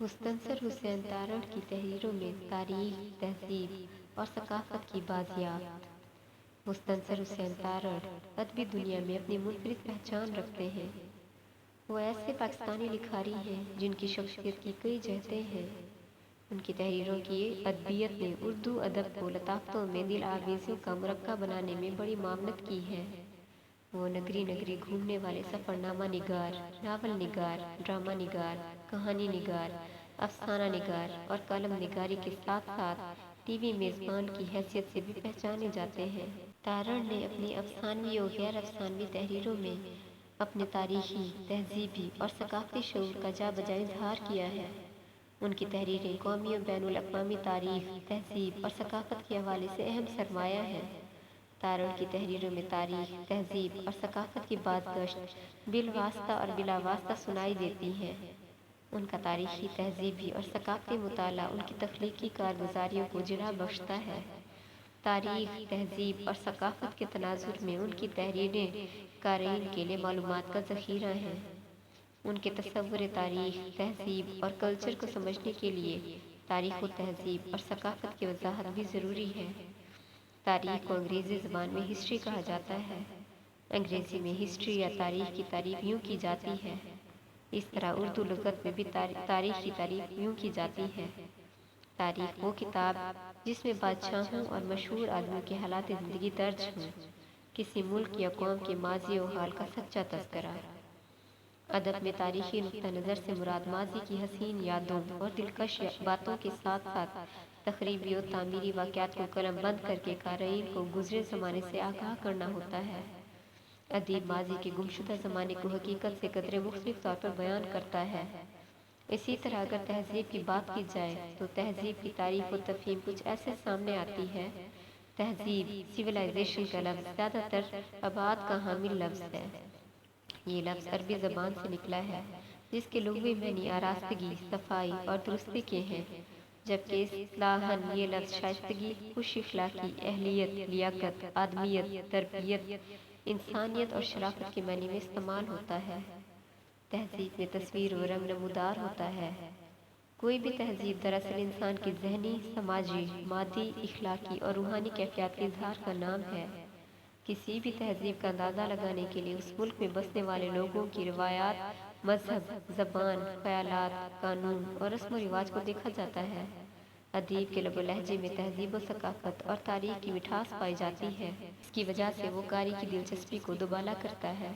मुस्तनसर हुसैन तारड़ की तहरीरों में तारीख, तहजीब और सकाफत की बाजियात। मुस्तनसर हुसैन तारड़ अदबी दुनिया में अपनी मुनफरिद पहचान रखते हैं। वो ऐसे पाकिस्तानी लिखारी हैं जिनकी शख्सियत की कई जहतें हैं। उनकी तहरीरों की अदबियत ने उर्दू अदब को लताफ़तों में दिल आवेज़ों का मुरक्का बनाने में बड़ी मामनत की है। वो नगरी नगरी घूमने वाले सफ़रनामा निगार, नावल निगार, ड्रामा निगार, कहानी निगार, अफसाना निगार और कलम निगारी के साथ साथ टीवी मेज़बान की हैसियत से भी पहचाने जाते हैं। तारड़ ने अपनी अफसानवी और गैर अफसानवी तहरीरों में अपने तारीखी, तहजीबी और सकाफती शऊर का जा बजा इजहार किया है। उनकी तहरीरें कौमी और बैनुल अक़वामी तारीख, तहजीब और सकाफत के हवाले से अहम सरमाया है। तारड़ की तहरीरों में तारीख, तहजीब और सकाफत की बाज़गश्त बिलवास्ता और बिलावास्ता सुनाई देती हैं। उनका तारीखी, तहजीबी और सकाफती मुताला उनकी तख्लीकी कारगुजारियों को जिला बख्शता है। तारीख, तहजीब और सकाफत के तनाजुर में उनकी तहरीरें क़ारीन के लिए मालूमात का ज़ख़ीरा हैं। उनके तसव्वुर तारीख, तहजीब और कल्चर को समझने के लिए तारीख़ व तहजीब और सकाफत की वजाहत भी ज़रूरी है। तारीख को अंग्रेज़ी ज़बान में हिस्ट्री कहा जाता है। अंग्रेज़ी में हिस्ट्री या तारीख की तारीफ़ यूँ की जाती है। इस तरह उर्दू लुग़त में भी तारीख की तारीफ़ यूँ की जाती है। तारीख वो किताब जिसमें बादशाहों और मशहूर आदमियों के हालात ज़िंदगी दर्ज हों, किसी मुल्क या कौम के माजी और हाल का सच्चा तज़किरा। अदब में तारीखी नुक्ता नज़र से मुराद माजी की हसीन यादों और दिलकश बातों के साथ साथ तखरीबी और तामीरी वाक़यात को कलम बंद करके क़ारीन को गुज़रे ज़माने से आगाह करना होता है। अदीब माजी के गुमशुदा ज़माने को हकीकत से कदरे मुख्तलिफ तौर पर बयान करता है। इसी तरह अगर तहजीब की बात की जाए तो तहजीब की तारीफ़ और तफ़हीम कुछ ऐसे सामने आती है। तहजीब सिविलाइजेशन का लफ्ज़ ज़्यादातर आबाद का हामिल लफ्ज़ है। ये लफ्ज़ अरबी ज़बान से निकला है जिसके लुग़वी मानी आरास्तगी, सफाई और दुरुस्ती के हैं, जबकि इस्तिलाहन ये लफ्ज़ शाइस्तगी, खुश अखलाक़ी, अहलियत, लियाकत, आदमियत, तरबियत, इंसानियत और शराफ़त के मानी में इस्तेमाल होता है। तहजीब में तस्वीर व रंग नमूदार होता है। कोई भी तहजीब दरअसल इंसान की ज़हनी, समाजी, मादी, इखलाकी और रूहानी कैफियत के इजहार का नाम है। किसी भी तहजीब का अंदाज़ा लगाने के लिए उस मुल्क में बसने वाले लोगों की रवायात, मजहब, ज़बान, ख़यालात, कानून और रस्म व रिवाज को देखा जाता है। अदीब के लब व लहजे में तहजीब व सकाफत और तारीख की मिठास पाई जाती है। इसकी वजह से वो कारी की दिलचस्पी को दुबाला करता है।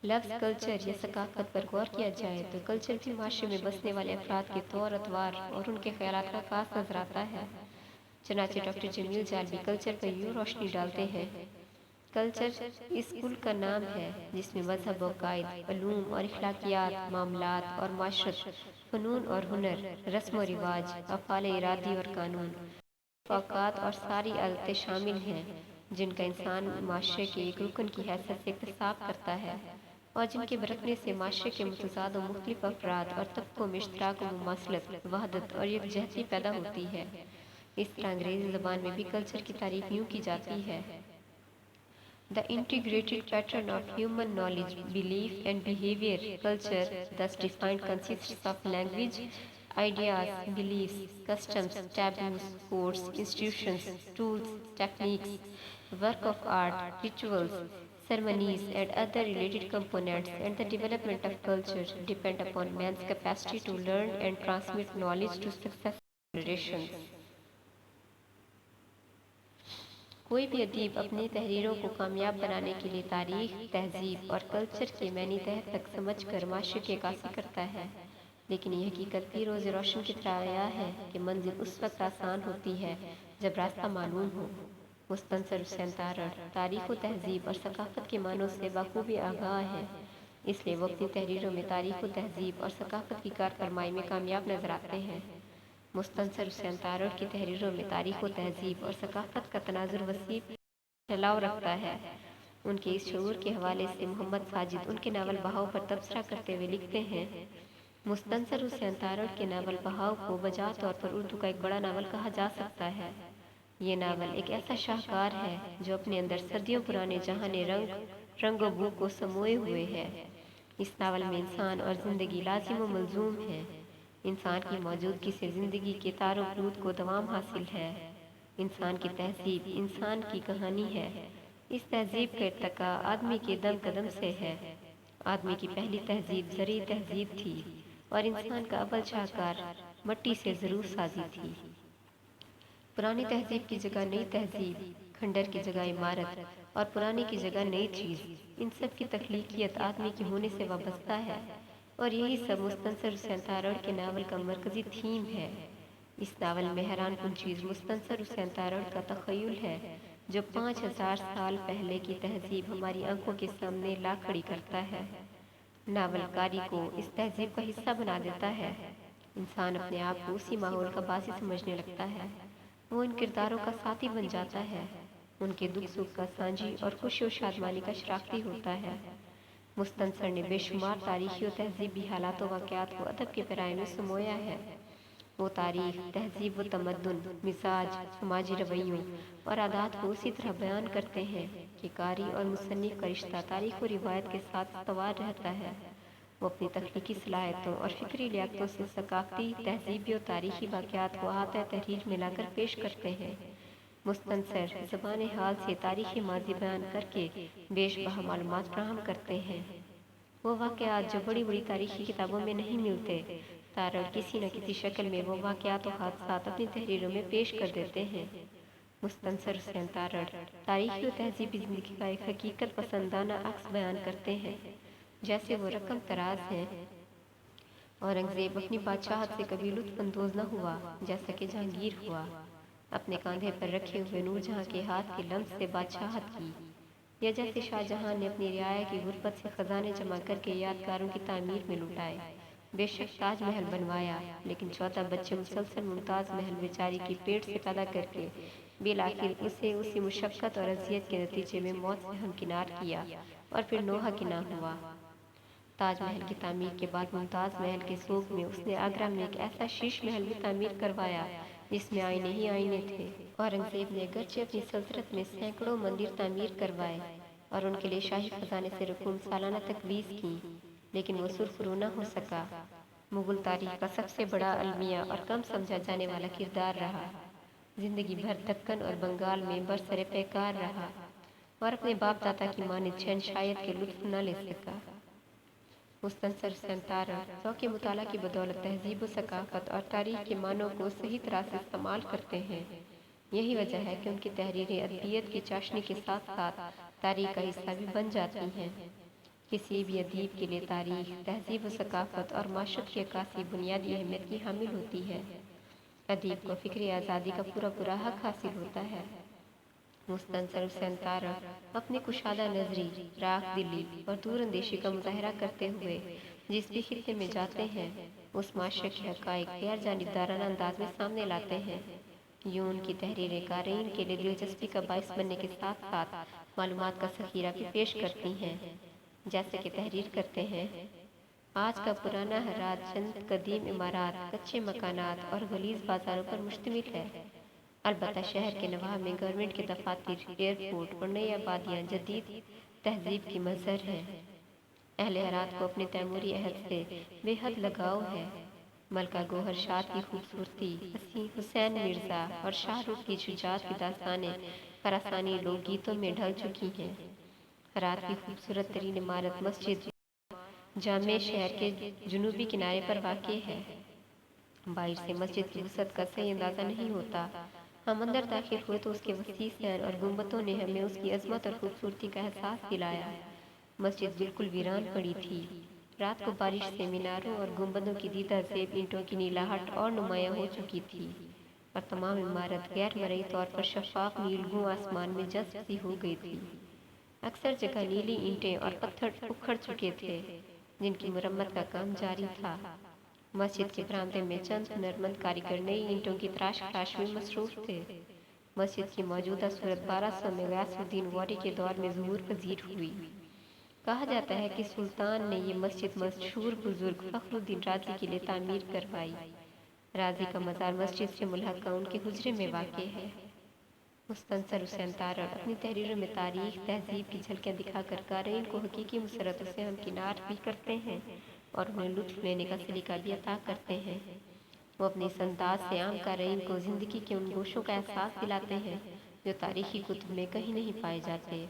लफ्ज़ कल्चर या सकाफत पर गौर किया जाए तो कल्चर भी माशरे में बसने वाले अफराद के तौर अतवार और उनके ख़यालात का खास नजर आता है। चनाचे डॉक्टर जमील जालबी कल्चर पर यूँ रोशनी डालते हैं। कल्चर इस कुल का नाम है जिसमें मजहब व कायद, उलूम और इखलाकियात, मामलात और माशरत, फ़नून और हुनर, रस्म व रिवाज, अफ़ाल इरादी और कानून, औकात और सारी आदतें शामिल हैं जिनका इंसान माशरे के एक रुकन की हैसियत से इक्तिसाब करता है और जिनके बरतने से माशरे के मुतज़ाद व मुख्तलिफ अफराद और तबकों में इश्तराक व मुमासलत, वहदत और यकजहती पैदा होती है। इस तरह अंग्रेज़ी ज़बान में भी कल्चर की तारीफ़ यूँ की जाती है: The integrated pattern of human knowledge, belief and behavior. Culture, thus defined, consists of language, ideas, beliefs, customs, taboos, codes, institutions, tools, techniques, work of art, rituals, ceremonies and other related components, and the development of culture depend upon man's capacity to learn and transmit knowledge to successive generations. कोई भी अदीब अपनी तहरीरों को कामयाब बनाने के लिए तारीख, तहजीब और कल्चर के मैनी तह तक समझ कर माशरे की अक्कासी करता है, लेकिन यह हकीकत भी रोज़ रोशन की तरह आया है कि मंजिल उस वक्त आसान होती है जब रास्ता मालूम हो। मुस्तनसर हुसैन तारड़ तारीख व तहजीब और सकाफत के मानों से बखूबी आगाह है, इसलिए वो अपनी तहरीरों में तारीख व तहजीब और सकाफत की कारफरमाई में कामयाब नजर आते हैं। मुस्तनसर हुसैन तारड़ की तहरीरों में तारीख व तहजीब और सकाफत का तनाजुर वसी फैलाव रखता है। उनके इस शऊर के हवाले से मोहम्मद साजिद उनके नावल बहाव पर तबसरा करते हुए लिखते हैं: मुस्तनसर हुसैन तारड़ के नावल बहाव को बजा तौर पर उर्दू का एक बड़ा नावल कहा जा सकता है। ये नावल एक ऐसा शाहकार है जो अपने अंदर सदियों पुराने जहाने रंग व बू को समोए हुए है। इस नावल में इंसान और ज़िंदगी लाजिम व मलजूम है। انسان کی موجودگی سے زندگی کے تار و پود کو دوام حاصل ہے۔ انسان کی تہذیب انسان کی کہانی ہے۔ اس تہذیب کا ارتقاء آدمی کے دم قدم سے ہے۔ آدمی کی پہلی تہذیب زرعی تہذیب تھی اور انسان کا اول شاہکار مٹی سے ضرور سازی تھی۔ پرانی تہذیب کی جگہ نئی تہذیب، کھنڈر کی جگہ عمارت اور پرانی کی جگہ نئی چیز، ان سب کی تخلیقیت آدمی کی ہونے سے وابستہ ہے، اور یہی سب مستنصر حسین تارڑ کے ناول کا مرکزی تھیم ہے۔ اس ناول میں حیران کن چیز مستنصر حسین تارڑ کا تخیل ہے، جو 5000 سال پہلے کی تہذیب ہماری آنکھوں کے سامنے لا کھڑی کرتا ہے۔ ناول کاری کو اس تہذیب کا حصہ بنا دیتا ہے۔ انسان اپنے آپ کو اسی ماحول کا باعث سمجھنے لگتا ہے۔ وہ ان کرداروں کا ساتھی بن جاتا ہے، ان کے دکھ سکھ کا سانجھی اور خوشی و شادمانی کا شراکتی ہوتا ہے۔ مستنصر نے بے شمار تاریخی و تہذیبی حالات و واقعات کو ادب کے پیرائے میں سمویا ہے۔ وہ تاریخ، تہذیب و تمدن، مزاج، سماجی رویوں اور عادات کو اسی طرح بیان کرتے ہیں کہ قاری اور مصنف کا رشتہ تاریخ و روایت کے ساتھ استوار رہتا ہے۔ وہ اپنی تخلیقی صلاحیتوں اور فکری لیاقتوں سے ثقافتی، تہذیبی اور تاریخی واقعات کو احاطہ تحریر میں لا کر پیش کرتے ہیں۔ مستنصر زبان حال سے تاریخی ماضی بیان کر کے بیش بہا معلومات فراہم کرتے ہیں۔ وہ واقعات جو بڑی بڑی تاریخی کتابوں میں نہیں ملتے، تارڑ کسی نہ کسی شکل میں وہ واقعات و حادثات اپنی تحریروں میں پیش کر دیتے ہیں۔ مستنصر حسین تارڑ تاریخی و تہذیبی زندگی کا ایک حقیقت پسندانہ عکس بیان کرتے ہیں۔ جیسے وہ رقم تراز ہیں۔ اورنگزیب اپنی بادشاہت سے کبھی لطف اندوز نہ ہوا جیسا کہ جہانگیر ہوا۔ اپنے کاندھے پر رکھے ہوئے نور جہاں کے ہاتھ کے لمس سے بادشاہت کی، یا جیسے شاہ جہاں نے اپنی رعایا کی غربت سے خزانے جمع کر کے یادگاروں کی تعمیر میں لٹائے۔ بے شک تاج محل بنوایا، لیکن 14 بچے مسلسل ممتاز محل بیچاری کی پیٹ سے پیدا کر کے بالآخر اسے اسی مشقت اور اذیت کے نتیجے میں موت سے ہمکنار کیا اور پھر نوحہ کناں ہوا۔ تاج محل کی تعمیر کے بعد ممتاز محل کے سوگ میں اس نے آگرہ میں ایک ایسا شیش محل بھی تعمیر کروایا جس میں آئینے ہی آئینے تھے۔ اورنگزیب نے اگرچہ اپنی سلطنت میں سینکڑوں مندر تعمیر کروائے اور ان کے لیے شاہی خزانے سے رقوم سالانہ تقویض کی، لیکن وہ سرخرو نہ ہو سکا۔ مغل تاریخ کا سب سے بڑا المیہ اور کم سمجھا جانے والا کردار رہا۔ زندگی بھر دکن اور بنگال میں برسر پیکار رہا اور اپنے باپ دادا کی مانند شہنشائیت کے لطف نہ لے سکا۔ مستنصر حسین تارڑ ذوق مطالعہ کی بدولت تہذیب و ثقافت اور تاریخ کے معنوں کو صحیح طرح سے استعمال کرتے ہیں۔ یہی وجہ ہے کہ ان کی تحریریں ادبیات کی چاشنی کے ساتھ ساتھ تاریخ کا حصہ بھی بن جاتی ہیں۔ کسی بھی ادیب کے لیے تاریخ، تہذیب و ثقافت اور معیشت کی عکاسی بنیادی اہمیت کی حامل ہوتی ہے۔ ادیب کو فکری آزادی کا پورا حق حاصل ہوتا ہے۔ مستنصر حسین تارڑ اپنی کشادہ نظری، راک دلی اور دور اندیشی کا مظاہرہ کرتے ہوئے جس بھی خطے میں جاتے ہیں، اس معاشرے کے حقائق غیر جانبدارانہ انداز میں سامنے لاتے ہیں۔ یوں ان کی تحریریں قارئین کے لیے دلچسپی کا باعث بننے کے ساتھ ساتھ معلومات کا ذخیرہ بھی پیش کرتی ہیں۔ جیسے کہ تحریر کرتے ہیں: آج کا پرانا ہرات چند قدیم عمارات، کچے مکانات اور غلیظ بازاروں پر مشتمل ہے۔ البتہ شہر کے نواح میں گورنمنٹ کے دفاتر، ایئرپورٹ اور نئی آبادیاں جدید تہذیب کی مظہر ہیں۔ اہل ہرات کو اپنے تیموری عہد سے بے حد لگاؤ ہے۔ ملکہ گوہر شاد کی خوبصورتی، حسین مرزا اور شاہ رخ کی شجاعت کی داستانیں خراسانی لوک گیتوں میں ڈھل چکی ہیں۔ ہرات کی خوبصورت ترین عمارت مسجد جامع شہر کے جنوبی کنارے پر واقع ہے۔ باہر سے مسجد کی وسعت کا صحیح اندازہ نہیں ہوتا۔ ہم اندر داخل ہوئے تو اس کے وسیع صحن اور گنبدوں نے ہمیں اس کی عظمت اور خوبصورتی کا احساس دلایا۔ مسجد بالکل ویران پڑی تھی۔ رات کو بارش سے میناروں اور گنبدوں کی دیدہ زیب اینٹوں کی نیلاہٹ اور نمایاں ہو چکی تھی، اور تمام عمارت غیر مرئی طور پر شفاف نیلگوں آسمان میں جذب سی ہو گئی تھی۔ اکثر جگہ نیلی اینٹیں اور پتھر اکھڑ چکے تھے جن کی مرمت کا کام جاری تھا۔ مسجد کے برآمدے میں چند ہنرمند کاریگر نئی اینٹوں کی تراش میں مصروف تھے۔ مسجد کی موجودہ صورت 1200 میں غیاث الدین غوری کے دور میں ظہور پذیر ہوئی۔ کہا جاتا ہے کہ سلطان نے یہ مسجد مشہور بزرگ فخر الدین رازی کے لیے تعمیر کروائی۔ رازی کا مزار مسجد سے ملحقہ ان کے حجرے میں واقع ہے۔ مستنصر حسین تارڑ اپنی تحریروں میں تاریخ، تہذیب کی جھلکیاں دکھا کر قارئین کو حقیقی مسرتوں سے ہمکنار بھی کرتے ہیں۔ और उन्हें लुत्फ लेने का सलीका भी अता करते हैं। वो अपने इस अंदाज से आम क़ारीन को ज़िंदगी के उन गोशों का एहसास दिलाते हैं जो तारीख़ी कुतुब में कहीं नहीं पाए जाते।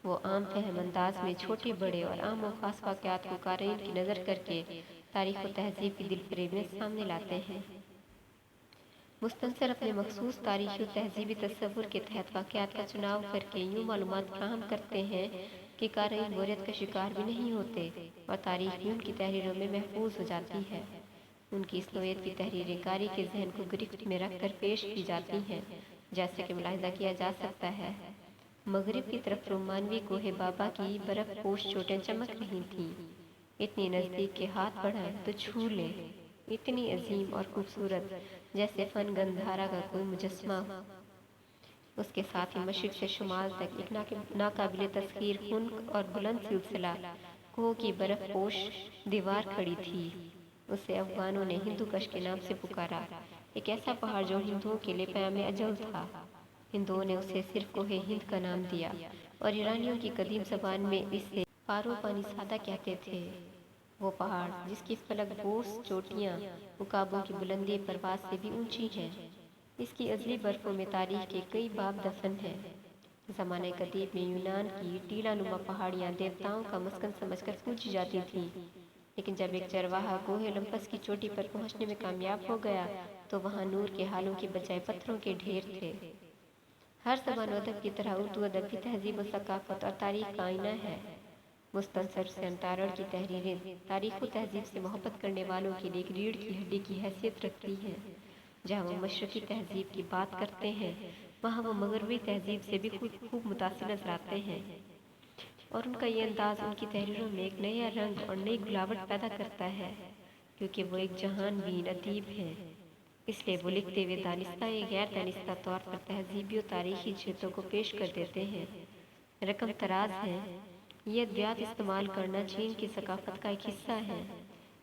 वो आम फहम अंदाज में छोटे बड़े और आम और ख़ास वाक़यात को क़ारीन की नज़र करके तारीख़ व तहज़ीब की दिलफ़रेब में सामने लाते हैं। मुस्तनसर अपने मखसूस तारीख़ी और तहज़ीबी तसव्वुर के तहत वाक़यात का चुनाव करके यूँ मालूमात फ़राहम करते हैं कि क़ारीन बोरियत का शिकार भी नहीं होते और तारीख़ भी उनकी तहरीरों में महफूज हो जाती है। उनकी इस नोयत की तहरीरें कारी के जहन को गिरफ्त में रख कर पेश की जाती हैं, जैसे कि मुलाहिज़ा किया जा सकता है। मगरिब की तरफ रोमानवी कोहे बाबा की बर्फ़ पोश चोटें चमक रही थीं। इतनी नज़दीक के हाथ बढ़ाएं तो छू लें, इतनी अजीम और खूबसूरत जैसे फ़न गंधारा का कोई मुजस्मा। उसके साथ ही मशरिक़ से शुमाल तक एक नाकाबिले तस्खीर खुन्क और बुलंद सिलसिला कोह की बर्फ़ पोश दीवार खड़ी थी। उसे अफ़गानों ने हिंदू कश के नाम से पुकारा, एक ऐसा पहाड़ जो हिंदुओं के लिए क़याम अजल था। हिंदुओं ने उसे सिर्फ कोहे हिंद का नाम दिया और ईरानियों की कदीम ज़बान में इसे पारो पानी सादा कहते थे। वो पहाड़ जिसकी फलक बोस चोटियाँ उकाबों की बुलंदी परवास से भी ऊंची हैं। इसकी अज़ली बर्फ़ों में तारीख़ के कई बाब दफन हैं। ज़माने कदीम में यूनान की टीला नुमा पहाड़ियाँ देवताओं का मस्कन समझकर पूजी जाती थीं, लेकिन जब एक चरवाहा कोहे ओलंपस की चोटी पर पहुंचने में कामयाब हो गया तो वहां नूर के हालों की बजाय पत्थरों के ढेर थे। हर ज़बान अदब की तरह उर्दू अदब भी तहज़ीब व सकाफ़त और तारीख़ का आईना है। मुस्तनसर हुसैन तारड़ की तहरीरें तारीख़ व तहज़ीब से मोहब्बत करने वालों के लिए एक रीढ़ की हड्डी की हैसियत रखती हैं। जहाँ वो मशरक़ी तहज़ीब की बात करते हैं, वहाँ वो मग़रबी तहज़ीब से भी खूब मुतासिर नज़र आते हैं और उनका ये अंदाज़ उनकी तहरीरों में एक नया रंग और नई गुलावट पैदा करता है, क्योंकि वो एक जहान बीन अदीब हैं। इसलिए वो लिखते हुए दानिस्ता या गैर दानिस्ता तौर पर तहज़ीबी और तारीख़ी जिल्दों को पेश कर देते हैं। रकम तराज हैं। ये अद्वियात इस्तेमाल करना चीन की सकाफ़त का एक हिस्सा है।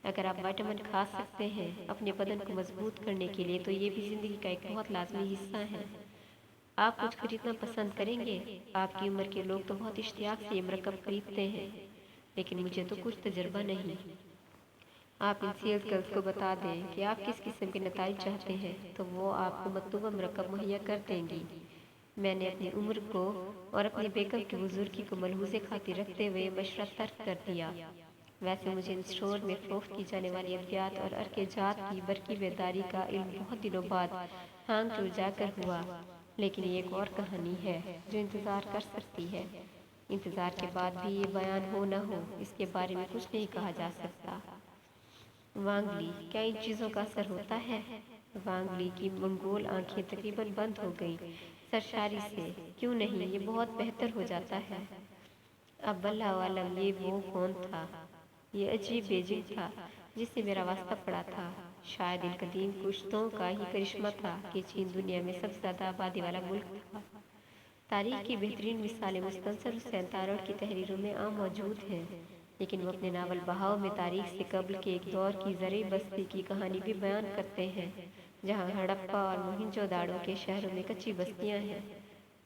अगर आप विटामिन खा सकते हैं अपने बदन को मजबूत करने के लिए, तो ये भी ज़िंदगी का एक बहुत लाजमी हिस्सा है। आप कुछ खरीदना पसंद करेंगे। आपकी उम्र के लोग तो बहुत इश्तियाक से ये मरकब खरीदते हैं, लेकिन मुझे तो कुछ तजर्बा नहीं। आप इन सेल्स गर्ल्स को बता दें कि आप किस किस्म के नताइज चाहते हैं, तो वो आपको मतलूबा मरकब मुहैया कर देंगी। मैंने अपनी उम्र को और अपनी बेगम की बुजुर्गी को मलहूज़े खातिर रखते हुए मशवरा तर्क कर दिया। वैसे मुझे इन स्टोर में फ़रोख्त की जाने वाली अद्वियात और अर्के जात की बरकी बेदारी का इल्म बहुत दिनों बाद हांगचो जाकर हुआ, लेकिन ये एक और कहानी है जो इंतज़ार कर सकती है। इंतज़ार के बाद भी ये बयान हो न हो, इसके बारे में कुछ नहीं कहा जा सकता। वांगली, क्या इन चीज़ों का असर होता है? वांगली की मंगोल आंखें तकरीबन बंद हो गईं, सरशारी से। क्यों नहीं, ये बहुत बेहतर हो जाता है। अब वल्लाह आलम ये वो कौन था? ये अजीब बेजिंग था जिससे मेरा वास्ता पड़ा था। शायद इन कदीम कुश्तों का ही करिश्मा था कि चीन दुनिया में सबसे ज़्यादा आबादी वाला मुल्क था। तारीख़ की बेहतरीन मिसालें मुस्तनसर हुसैन तारड़ की तहरीरों में आम मौजूद हैं, लेकिन वो अपने नावल बहाव में तारीख़ से कब्ल के एक दौर की ज़रई बस्ती की कहानी भी बयान करते हैं, जहाँ हड़प्पा और मोहिंजोदाड़ो के शहरों में कच्ची बस्तियाँ हैं।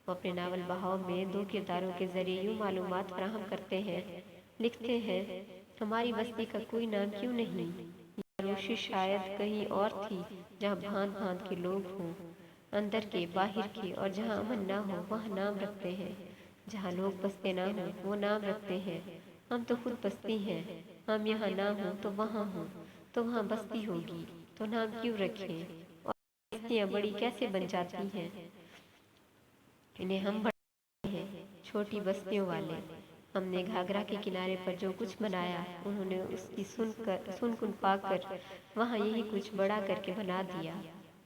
वो अपने नावल बहाव में दो किरदारों के ज़रिए यूँ मालूमात फ़राहम करते हैं। लिखते हैं, हमारी बस्ती का कोई नाम क्यों नहीं? रूशी शायद कहीं और थी जहाँ भांत भांत के लोग हों, अंदर के बाहर के, और जहाँ अमन ना हो वहाँ नाम रखते हैं। जहाँ लोग बसते ना हों वो नाम रखते हैं। हम तो खुद बस्ती हैं। हम यहाँ ना हों तो वहाँ हों, तो वहाँ बस्ती होगी, तो नाम क्यों रखें? और बस्तियाँ बड़ी कैसे बन जाती हैं? इन्हें हम बढ़ाते हैं, छोटी बस्तियों वाले। हमने घाघरा के किनारे पर जो कुछ बनाया, उन्होंने उसकी सुन पाकर वहाँ यही कुछ बड़ा करके बना दिया।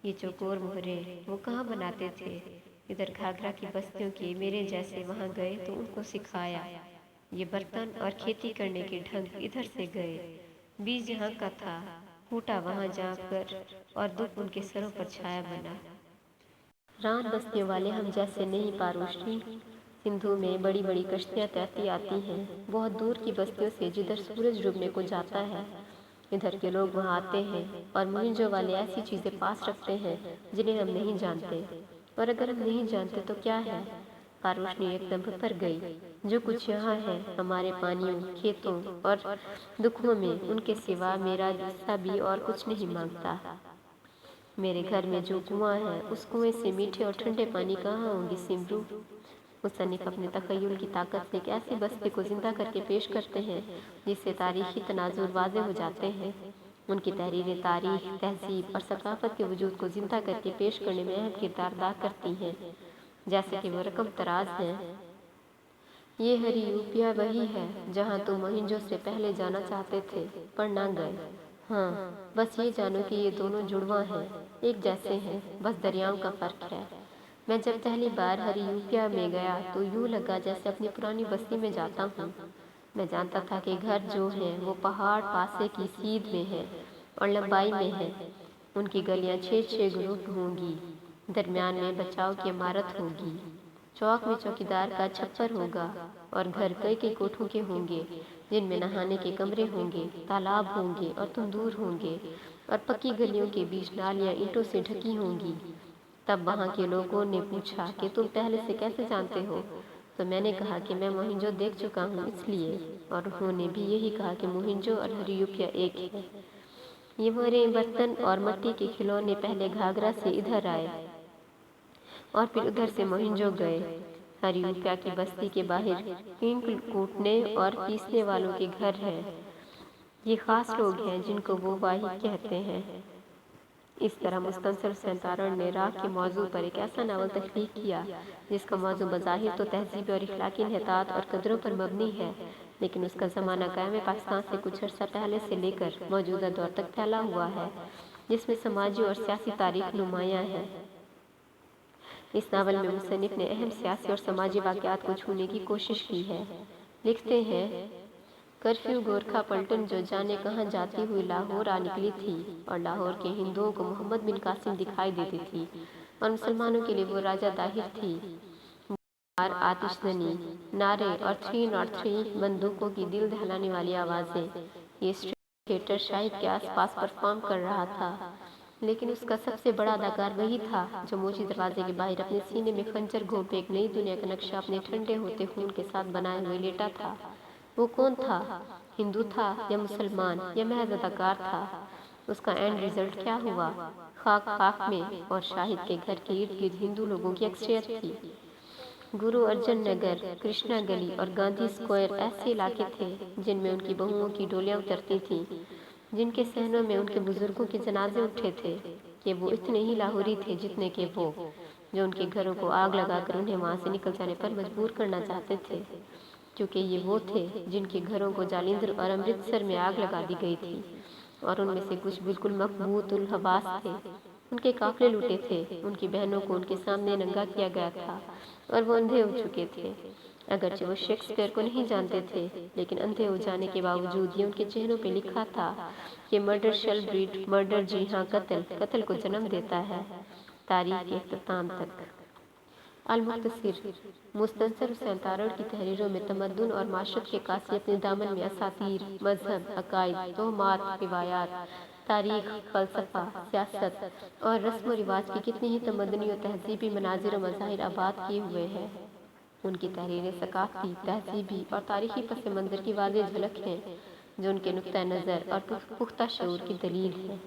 ये चौकोर मोहरे वो कहाँ बनाते थे? इधर घाघरा की बस्तियों के मेरे जैसे वहाँ गए तो उनको सिखाया। ये बर्तन और खेती करने के ढंग इधर से गए। बीज यहाँ का था, फूटा वहाँ जाकर, और दुख उनके सरों पर छाया बना। रान बस्तियों वाले हम जैसे नहीं पारोशनी। सिंधु में बड़ी बड़ी कश्तियाँ तैरती आती हैं, बहुत दूर की बस्तियों से जिधर सूरज डूबने को जाता है। इधर के लोग वहाँ आते हैं और मोहिंजो वाले ऐसी चीज़ें पास रखते हैं जिन्हें हम नहीं जानते। और अगर हम नहीं जानते तो क्या है? کا रोशनी एकदम भर गई। जो कुछ यहाँ है हमारे पानियों, खेतों और दुखों में, उनके सिवा मेरा हिस्सा भी और कुछ नहीं मांगता। मेरे घर में जो कुआं है उस कुएं से मीठे और ठंडे पानी कहाँ होंगे सिमरू। मुसन्निफ अपने तखय्युल की ताकत से एक ऐसी बस्ती को जिंदा करके पेश करते हैं जिससे तारीखी तनाजुर वाज़े हो जाते हैं। उनकी तहरीरें तारीख, तहजीब और सकाफत के वजूद को जिंदा करके पेश करने में अहम किरदार अदा करती हैं। जैसे कि वो रकम तराज हैं। ये हरियूपिया वही है जहाँ तुम मोहिंजो से पहले जाना चाहते थे पर ना गए। हाँ, बस ये जानो कि ये दोनों जुड़वां हैं, एक जैसे हैं, बस दरियाओं का फर्क है। मैं जब पहली बार हरियूपिया में गया तो यूँ लगा जैसे अपनी पुरानी बस्ती में जाता हूँ। मैं जानता था कि घर जो हैं वो पहाड़ पासे की सीध में है और लंबाई में है। उनकी गलियाँ 6-6 ग्रुप होंगी, दरमियान में बचाव की इमारत होगी, चौक में चौकीदार का छप्पर होगा और घर कई कई कोठों के होंगे जिनमें नहाने के कमरे होंगे, तालाब होंगे और तंदूर होंगे और पक्की गलियों के बीच नालियाँ ईंटों से ढकी होंगी। तब वहाँ के लोगों ने पूछा कि तुम पहले से कैसे जानते हो, तो मैंने कहा कि मैं मोहिंजो देख चुका हूँ इसलिए, और उन्होंने भी यही कहा कि मोहिंजो और हरियूपिया एक है। ये हमारे बर्तन और मिट्टी के खिलौने पहले घाघरा से इधर आए और फिर उधर से मोहिंजो गए। हरियूपिया की बस्ती के बाहर ईंट कूटने और पीसने वालों के घर हैं। ये खास लोग हैं जिनको वो वाही कहते हैं। इस तरह मुस्तनसर हुसैन ने राग के मौजू पर एक ऐसा नावल तख्लीक किया जिसका मौजू बज़ाहिर तो तहजीब और इखलाकी इंहितात और कदरों पर मबनी है, लेकिन उसका ज़माना क़याम पाकिस्तान से कुछ अर्सा पहले से लेकर मौजूदा दौर तक फैला हुआ है, जिसमें समाजी और सियासी तारीख नुमायाँ है। इस नावल में मुसन्निफ ने अहम सियासी और समाजी वाक़यात को छूने की कोशिश की है। लिखते हैं, कर्फ्यू गोरखा पलटन जो जाने कहाँ जाती हुई लाहौर आ निकली थी और लाहौर के हिंदुओं को मोहम्मद बिन कासिम दिखाई देती थी और मुसलमानों के लिए वो राजा दाहिर थी। आतिशज़नी, नारे और 303 बंदूकों की दिल दहलाने वाली आवाज़ें। ये स्ट्रीट थिएटर शाहिद के आसपास परफॉर्म कर रहा था, लेकिन उसका सबसे बड़ा अदाकार वही था जो मोची दरवाजे के बाहर अपने सीने में खंजर घोंपे एक नई दुनिया का नक्शा अपने ठंडे होते खून के साथ बनाए हुए लेटा था। वो कौन था? हिंदू था या मुसलमान या महज अदाकार था? उसका एंड रिजल्ट क्या हुआ? खाक खाक में, और शाहिद के घर के इर्द गिर्द हिंदू लोगों की अक्सरियत थी। गुरु अर्जन नगर, कृष्णा गली और गांधी स्क्वायर ऐसे इलाके थे जिनमें उनकी बहुओं की डोलियां उतरती थीं, जिनके सहनों में उनके बुजुर्गों के जनाजे उठे थे कि वो इतने ही लाहौरी थे जितने के वो, जो उनके घरों को आग लगाकर उन्हें वहाँ से निकल जाने पर मजबूर करना चाहते थे, क्योंकि ये वो थे जिनके घरों को जालिंधर और अमृतसर में आग लगा दी गई थी, और उनमें से कुछ बिल्कुल मकबूतुल हवास थे। उनके काफिले लूटे थे, उनकी बहनों को उनके सामने नंगा किया गया था और वो अंधे हो चुके थे। अगरचे वो शेक्सपियर को नहीं जानते थे, लेकिन अंधे हो जाने के बावजूद ये उनके चेहरों पे लिखा था कि मर्डर शैल ब्रीड मर्डर, जी हाँ कत्ल, कत्ल को जन्म देता है, तारीख के इख्तिताम तक। अल-मुख्तसिर, मुस्तनसर हुसैन तारड़ की तहरीरों में तमद्दुन और माशरत के कासी अपने दामन में असातीर, मजहब, अकायद, तोहमात, रिवायात, तारीख, फलसफा, सियासत और रस्म व रिवाज की कितनी ही तमद्दनी और तहजीबी मनाजिर और मज़ाहिर आबाद किए हुए हैं। उनकी तहरीरें सकाफती, तहजीबी और तारीखी पस मंज़र की वाज़ेह झलक हैं जो उनके नुक्ता नज़र और पुख्ता शऊर की दलील है।